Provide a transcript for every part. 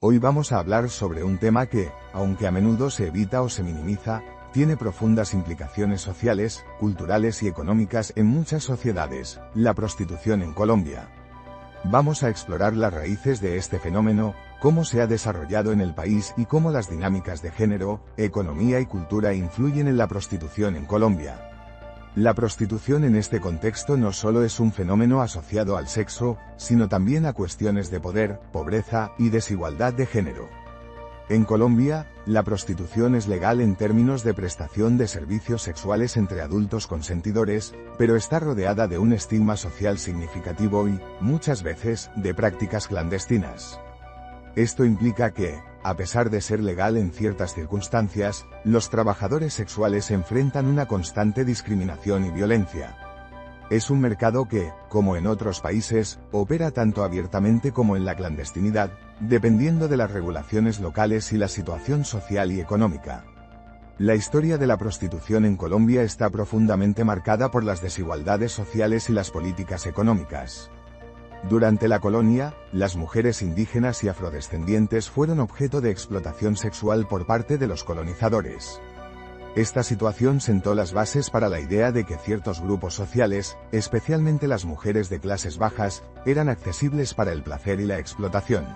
Hoy vamos a hablar sobre un tema que, aunque a menudo se evita o se minimiza, tiene profundas implicaciones sociales, culturales y económicas en muchas sociedades: la prostitución en Colombia. Vamos a explorar las raíces de este fenómeno, cómo se ha desarrollado en el país y cómo las dinámicas de género, economía y cultura influyen en la prostitución en Colombia. La prostitución en este contexto no solo es un fenómeno asociado al sexo, sino también a cuestiones de poder, pobreza y desigualdad de género. En Colombia, la prostitución es legal en términos de prestación de servicios sexuales entre adultos consentidores, pero está rodeada de un estigma social significativo y, muchas veces, de prácticas clandestinas. Esto implica que, a pesar de ser legal en ciertas circunstancias, los trabajadores sexuales enfrentan una constante discriminación y violencia. Es un mercado que, como en otros países, opera tanto abiertamente como en la clandestinidad, dependiendo de las regulaciones locales y la situación social y económica. La historia de la prostitución en Colombia está profundamente marcada por las desigualdades sociales y las políticas económicas. Durante la colonia, las mujeres indígenas y afrodescendientes fueron objeto de explotación sexual por parte de los colonizadores. Esta situación sentó las bases para la idea de que ciertos grupos sociales, especialmente las mujeres de clases bajas, eran accesibles para el placer y la explotación.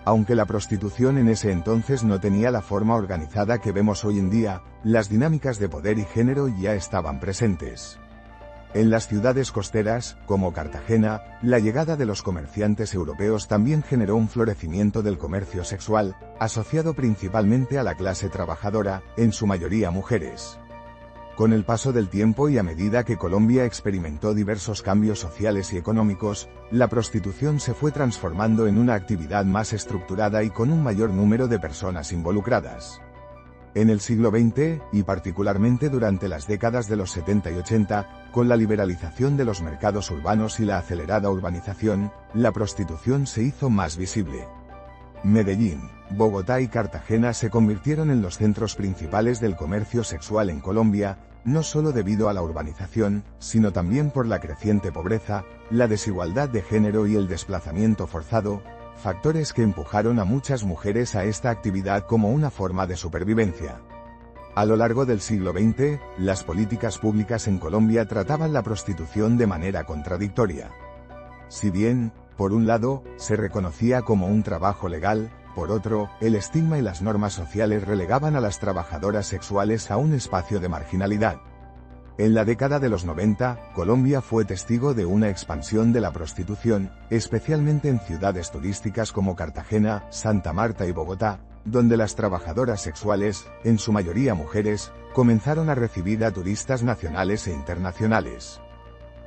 Aunque la prostitución en ese entonces no tenía la forma organizada que vemos hoy en día, las dinámicas de poder y género ya estaban presentes. En las ciudades costeras, como Cartagena, la llegada de los comerciantes europeos también generó un florecimiento del comercio sexual, asociado principalmente a la clase trabajadora, en su mayoría mujeres. Con el paso del tiempo y a medida que Colombia experimentó diversos cambios sociales y económicos, la prostitución se fue transformando en una actividad más estructurada y con un mayor número de personas involucradas. En el siglo XX, y particularmente durante las décadas de los 70 y 80, con la liberalización de los mercados urbanos y la acelerada urbanización, la prostitución se hizo más visible. Medellín, Bogotá y Cartagena se convirtieron en los centros principales del comercio sexual en Colombia, no solo debido a la urbanización, sino también por la creciente pobreza, la desigualdad de género y el desplazamiento forzado, factores que empujaron a muchas mujeres a esta actividad como una forma de supervivencia. A lo largo del siglo XX, las políticas públicas en Colombia trataban la prostitución de manera contradictoria. Si bien, por un lado, se reconocía como un trabajo legal, por otro, el estigma y las normas sociales relegaban a las trabajadoras sexuales a un espacio de marginalidad. En la década de los 90, Colombia fue testigo de una expansión de la prostitución, especialmente en ciudades turísticas como Cartagena, Santa Marta y Bogotá, donde las trabajadoras sexuales, en su mayoría mujeres, comenzaron a recibir a turistas nacionales e internacionales.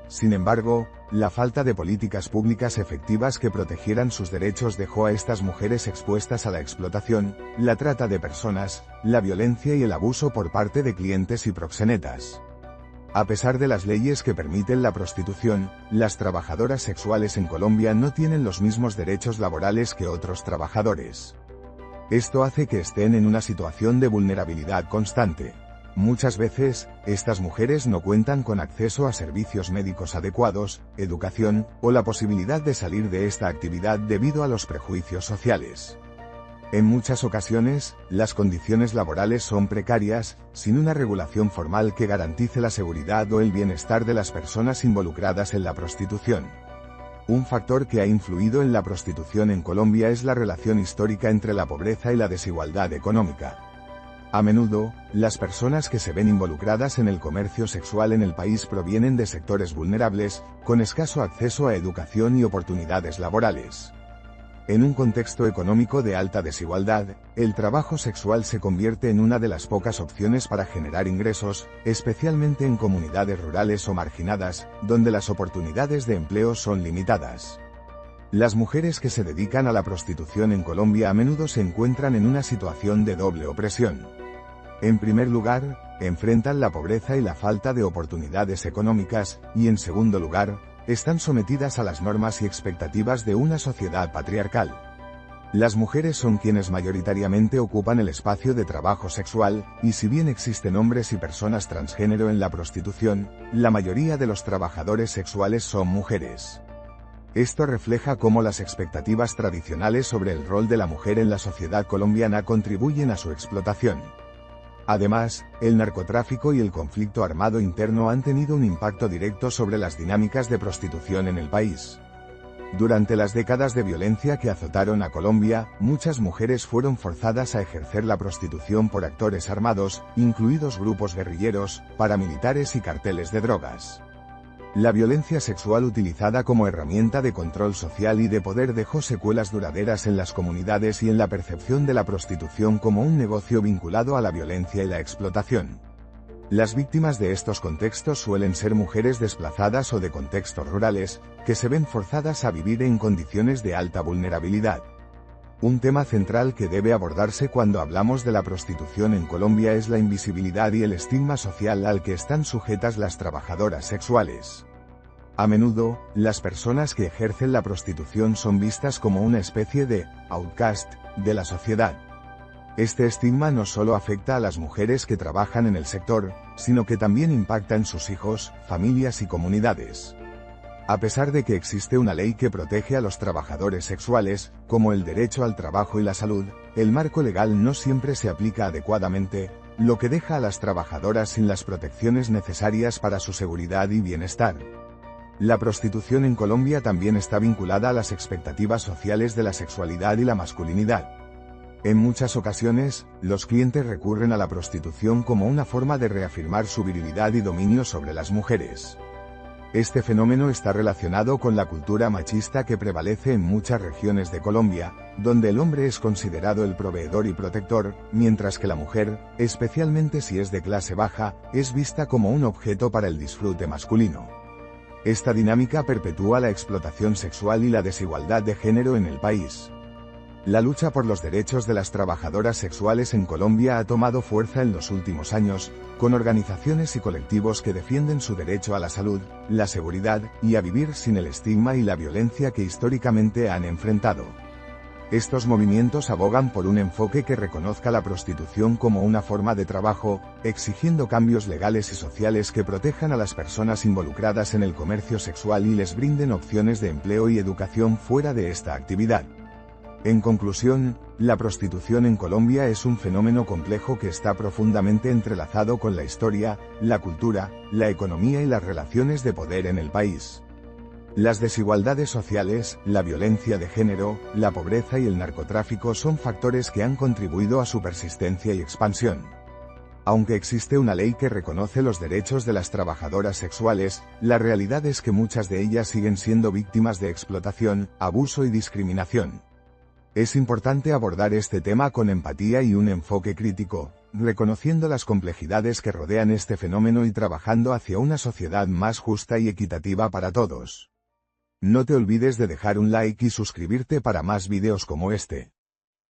Sin embargo, la falta de políticas públicas efectivas que protegieran sus derechos dejó a estas mujeres expuestas a la explotación, la trata de personas, la violencia y el abuso por parte de clientes y proxenetas. A pesar de las leyes que permiten la prostitución, las trabajadoras sexuales en Colombia no tienen los mismos derechos laborales que otros trabajadores. Esto hace que estén en una situación de vulnerabilidad constante. Muchas veces, estas mujeres no cuentan con acceso a servicios médicos adecuados, educación, o la posibilidad de salir de esta actividad debido a los prejuicios sociales. En muchas ocasiones, las condiciones laborales son precarias, sin una regulación formal que garantice la seguridad o el bienestar de las personas involucradas en la prostitución. Un factor que ha influido en la prostitución en Colombia es la relación histórica entre la pobreza y la desigualdad económica. A menudo, las personas que se ven involucradas en el comercio sexual en el país provienen de sectores vulnerables, con escaso acceso a educación y oportunidades laborales. En un contexto económico de alta desigualdad, el trabajo sexual se convierte en una de las pocas opciones para generar ingresos, especialmente en comunidades rurales o marginadas, donde las oportunidades de empleo son limitadas. Las mujeres que se dedican a la prostitución en Colombia a menudo se encuentran en una situación de doble opresión. En primer lugar, enfrentan la pobreza y la falta de oportunidades económicas, y en segundo lugar, están sometidas a las normas y expectativas de una sociedad patriarcal. Las mujeres son quienes mayoritariamente ocupan el espacio de trabajo sexual, y si bien existen hombres y personas transgénero en la prostitución, la mayoría de los trabajadores sexuales son mujeres. Esto refleja cómo las expectativas tradicionales sobre el rol de la mujer en la sociedad colombiana contribuyen a su explotación. Además, el narcotráfico y el conflicto armado interno han tenido un impacto directo sobre las dinámicas de prostitución en el país. Durante las décadas de violencia que azotaron a Colombia, muchas mujeres fueron forzadas a ejercer la prostitución por actores armados, incluidos grupos guerrilleros, paramilitares y carteles de drogas. La violencia sexual utilizada como herramienta de control social y de poder dejó secuelas duraderas en las comunidades y en la percepción de la prostitución como un negocio vinculado a la violencia y la explotación. Las víctimas de estos contextos suelen ser mujeres desplazadas o de contextos rurales, que se ven forzadas a vivir en condiciones de alta vulnerabilidad. Un tema central que debe abordarse cuando hablamos de la prostitución en Colombia es la invisibilidad y el estigma social al que están sujetas las trabajadoras sexuales. A menudo, las personas que ejercen la prostitución son vistas como una especie de outcast de la sociedad. Este estigma no solo afecta a las mujeres que trabajan en el sector, sino que también impacta en sus hijos, familias y comunidades. A pesar de que existe una ley que protege a los trabajadores sexuales, como el derecho al trabajo y la salud, el marco legal no siempre se aplica adecuadamente, lo que deja a las trabajadoras sin las protecciones necesarias para su seguridad y bienestar. La prostitución en Colombia también está vinculada a las expectativas sociales de la sexualidad y la masculinidad. En muchas ocasiones, los clientes recurren a la prostitución como una forma de reafirmar su virilidad y dominio sobre las mujeres. Este fenómeno está relacionado con la cultura machista que prevalece en muchas regiones de Colombia, donde el hombre es considerado el proveedor y protector, mientras que la mujer, especialmente si es de clase baja, es vista como un objeto para el disfrute masculino. Esta dinámica perpetúa la explotación sexual y la desigualdad de género en el país. La lucha por los derechos de las trabajadoras sexuales en Colombia ha tomado fuerza en los últimos años, con organizaciones y colectivos que defienden su derecho a la salud, la seguridad, y a vivir sin el estigma y la violencia que históricamente han enfrentado. Estos movimientos abogan por un enfoque que reconozca la prostitución como una forma de trabajo, exigiendo cambios legales y sociales que protejan a las personas involucradas en el comercio sexual y les brinden opciones de empleo y educación fuera de esta actividad. En conclusión, la prostitución en Colombia es un fenómeno complejo que está profundamente entrelazado con la historia, la cultura, la economía y las relaciones de poder en el país. Las desigualdades sociales, la violencia de género, la pobreza y el narcotráfico son factores que han contribuido a su persistencia y expansión. Aunque existe una ley que reconoce los derechos de las trabajadoras sexuales, la realidad es que muchas de ellas siguen siendo víctimas de explotación, abuso y discriminación. Es importante abordar este tema con empatía y un enfoque crítico, reconociendo las complejidades que rodean este fenómeno y trabajando hacia una sociedad más justa y equitativa para todos. No te olvides de dejar un like y suscribirte para más videos como este.